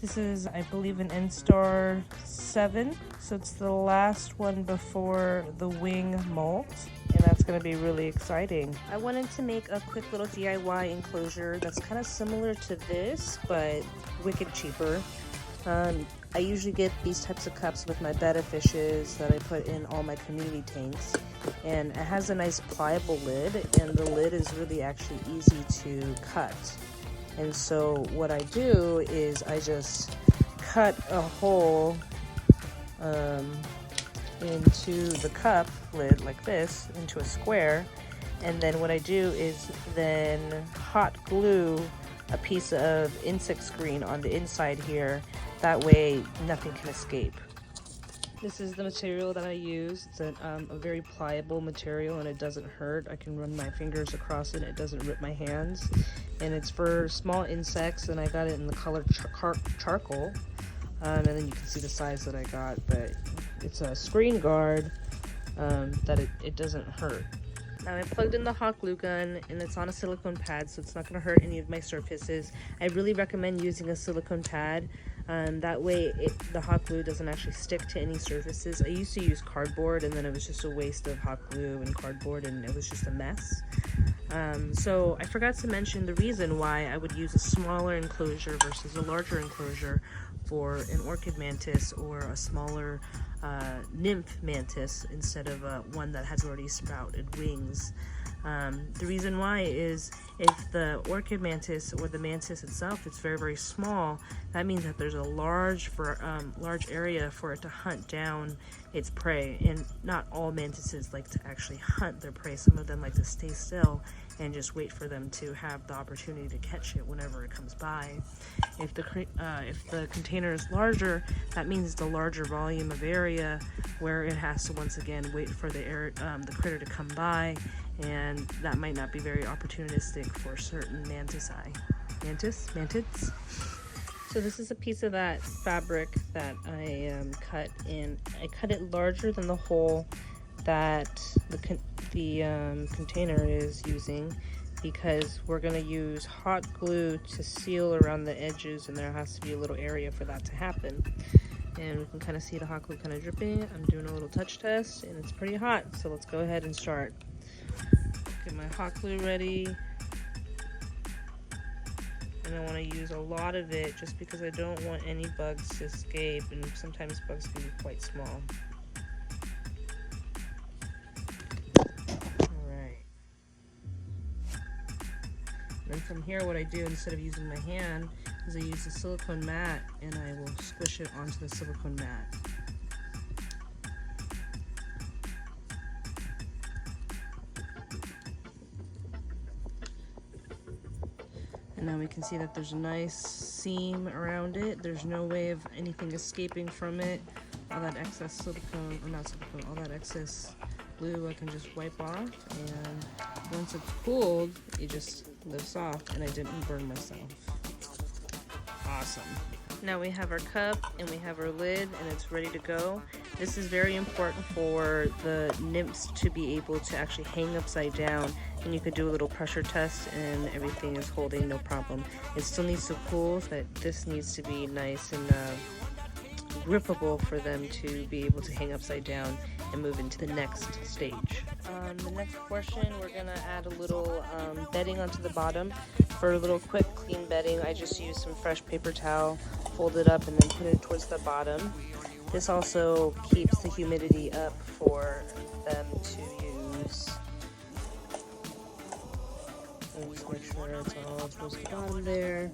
This is, I believe, an N-Star 7, so it's the last one before the wing molt, and that's going to be really exciting. I wanted to make a quick little DIY enclosure that's kind of similar to this, but wicked cheaper. I usually get these types of cups with my betta fishes that I put in all my community tanks, and it has a nice pliable lid, and the lid is really actually easy to cut. And so what I do is I just cut a hole into the cup lid like this, into a square, and then what I do is then hot glue a piece of insect screen on the inside here. That way nothing can escape. This is the material that I use. It's a very pliable material and it doesn't hurt. I can run my fingers across it. It doesn't rip my hands. And it's for small insects, and I got it in the color charcoal. And then you can see the size that I got, but it's a screen guard that it doesn't hurt. Now I plugged in the hot glue gun and it's on a silicone pad, so it's not going to hurt any of my surfaces. I really recommend using a silicone pad. That way the hot glue doesn't actually stick to any surfaces. I used to use cardboard, and then it was just a waste of hot glue and cardboard, and it was just a mess. So I forgot to mention the reason why I would use a smaller enclosure versus a larger enclosure for an orchid mantis or a smaller nymph mantis instead of one that has already sprouted wings. The reason why is if the orchid mantis or the mantis itself is very, very small, that means that there's a large area for it to hunt down its prey. And not all mantises like to actually hunt their prey. Some of them like to stay still and just wait for them to have the opportunity to catch it whenever it comes by. If the container is larger, that means it's a larger volume of area where it has to once again wait for the critter to come by, and that might not be very opportunistic for certain mantids. So this is a piece of that fabric that I cut in. I cut it larger than the hole that the container is using, because we're going to use hot glue to seal around the edges, and there has to be a little area for that to happen. And we can kind of see the hot glue kind of dripping. I'm doing a little touch test and it's pretty hot, so let's go ahead and start. Get my hot glue ready, and I want to use a lot of it just because I don't want any bugs to escape, and sometimes bugs can be quite small. Alright. Then from here, what I do instead of using my hand is I use a silicone mat, and I will squish it onto the silicone mat. And now we can see that there's a nice seam around it. There's no way of anything escaping from it. All that excess silicone, or not silicone, all that excess glue I can just wipe off. And once it's cooled, it just lifts off, and I didn't burn myself. Awesome. Now we have our cup and we have our lid, and it's ready to go. This is very important for the nymphs to be able to actually hang upside down, and you could do a little pressure test and everything is holding no problem. It still needs to cool, so that this needs to be nice and grippable for them to be able to hang upside down and move into the next stage. The next portion, we're gonna add a little bedding onto the bottom. For a little quick clean bedding, I just use some fresh paper towel, fold it up, and then put it towards the bottom. This also keeps the humidity up for them to use. And just make sure it's all towards the bottom there.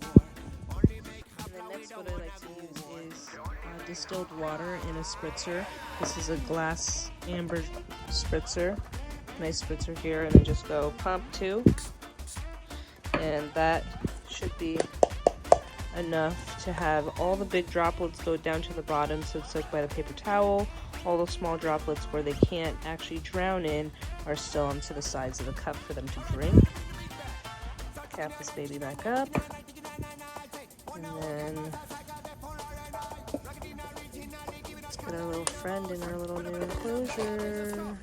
And then next, what I like to use is distilled water in a spritzer. This is a glass amber spritzer. Nice spritzer here, and then just go pump 2. And that should be enough to have all the big droplets go down to the bottom, so it's soaked by the paper towel. All the small droplets where they can't actually drown in are still onto the sides of the cup for them to drink. Cap this baby back up, and then let's put our little friend in our little new enclosure.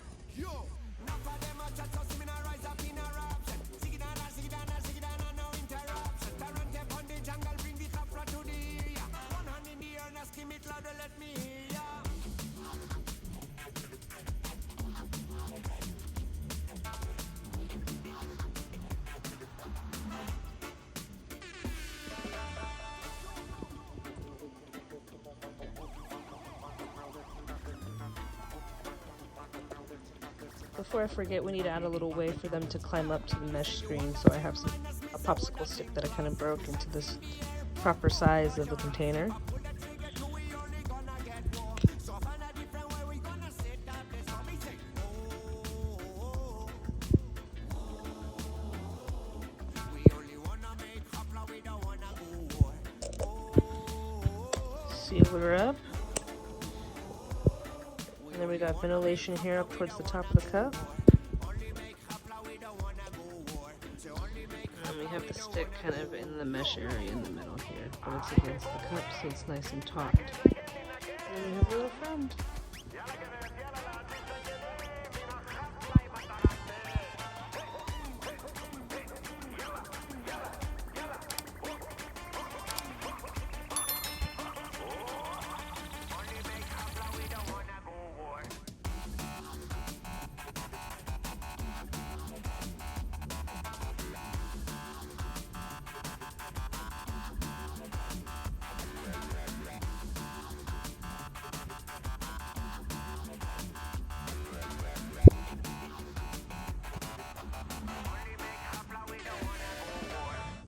before I forget, we need to add a little way for them to climb up to the mesh screen. So I have a popsicle stick that I kind of broke into this proper size of the container. Seal her up. And then we got ventilation here up towards the top of the cup. And we have the stick kind of in the mesh area in the middle here, but it's against the cup so it's nice and taut. And then we have a little friend.